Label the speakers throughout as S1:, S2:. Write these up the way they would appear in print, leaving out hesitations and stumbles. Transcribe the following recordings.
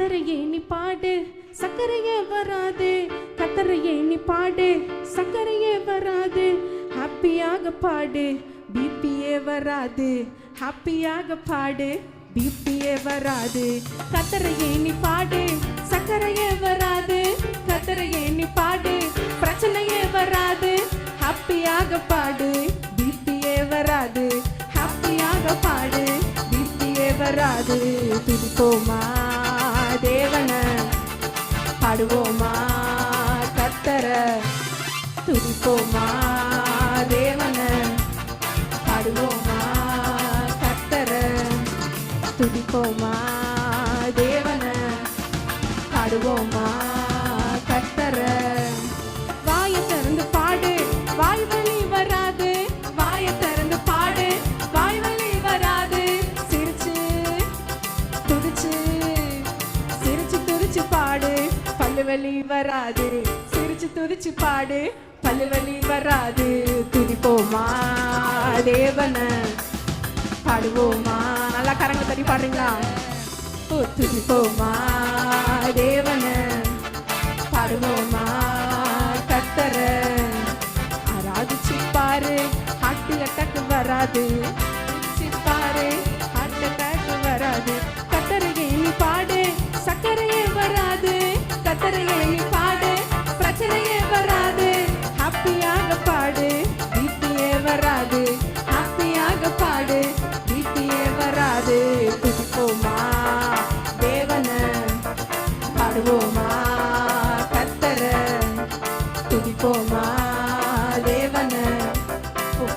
S1: கத்தரையே நீ பாடு சக்கரையே வராது, கத்தரையே நீ பாடு சக்கரையே வராது, ஹாப்பியாக பாடு பிபியே வராது, ஹாப்பியாக பாடு பிபியே வராது. கத்தரையே நீ பாடு சக்கரையே வராது, கத்தரையே நீ பாடு பிரச்சனையே வராது, ஹாப்பியாக பாடு பிபியே வராது, ஹாப்பியாக பாடு பிபியே வராது. துதிப்போமா தேவன, பாடுவோமா கத்தர, துதிப்போமா தேவன, பாடுவோமா கத்தர, துதிப்போமா தேவன, பாடுவோமா கத்தர. வாயை திறந்து பாடு வாய் வலி வராது, வாயை திறந்து பாடு வாய் வலி வராது, சிரிச்சு துடிச்சு சிரிச்சு துடிச்சு பாடு பல்லு வலி வராது, சிரிச்சு துடிச்சு பாடு பல்லு வலி வராது. துதிப்போமா தேவன, பாடுவோமா, நல்லா கரங்க தட்டி பாடுறீங்களா? துதிப்போமா தேவன, பாடுவோமா கத்தர, ஆராதிச்சு பாரு ஹார்ட் அட்டாக் வராது, பாரு ஹார்ட் அட்டாக் வராது. கத்தரையே நீ பாடு சக்கரையே வராது, கத்தரையே நீ பாடு பிரச்சனையே வராது, ஹாப்பியாக பாடு பிபியே வராது, ஹாப்பியாக பாடு பிபியே வராது. துதிப்போமா தேவன, பாடுவோமா கத்தர, துதிப்போமா தேவன,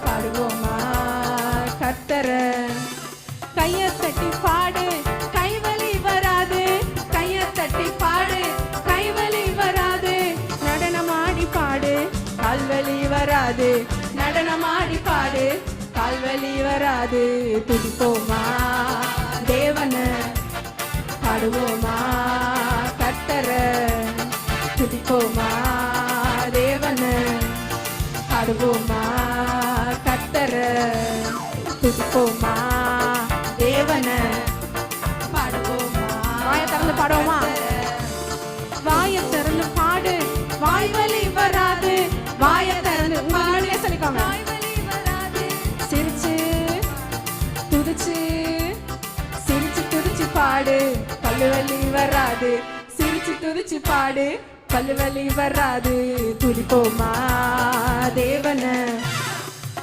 S1: பாடுவோமா கத்தர. கையை தட்டி பாடு கைவலி வராது, கையை தட்டி பாடு கைவலி வராது, நடனமாடி பாடு கால்வலி வராது, நடனமாடி பாடு கால்வலி வராது. துதிப்போமா தேவன, பாடுவோமா கத்தர, துதிப்போமா தேவன, பாடுவோமா கத்தர, துதிப்போமா தேவன, பாடுவோமா. வாயை திறந்து பாடுவோமா, வாயை திறந்து பாடு வாய் வலி வராது, வாயை திறந்து உங்களுடைய சொல்லிக்கோங்க, சிரிச்சு துதிச்சு சிரிச்சு துதிச்சு பாடு பல்லு வலி வராது, சிரிச்சு துதிச்சு பாடு பல்லு வலி வராது. துதிப்போமா தேவன,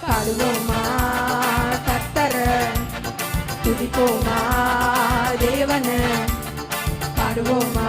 S1: பாடுவோமா கத்தர, துதிப்போமா தேவன, பாடுவோமா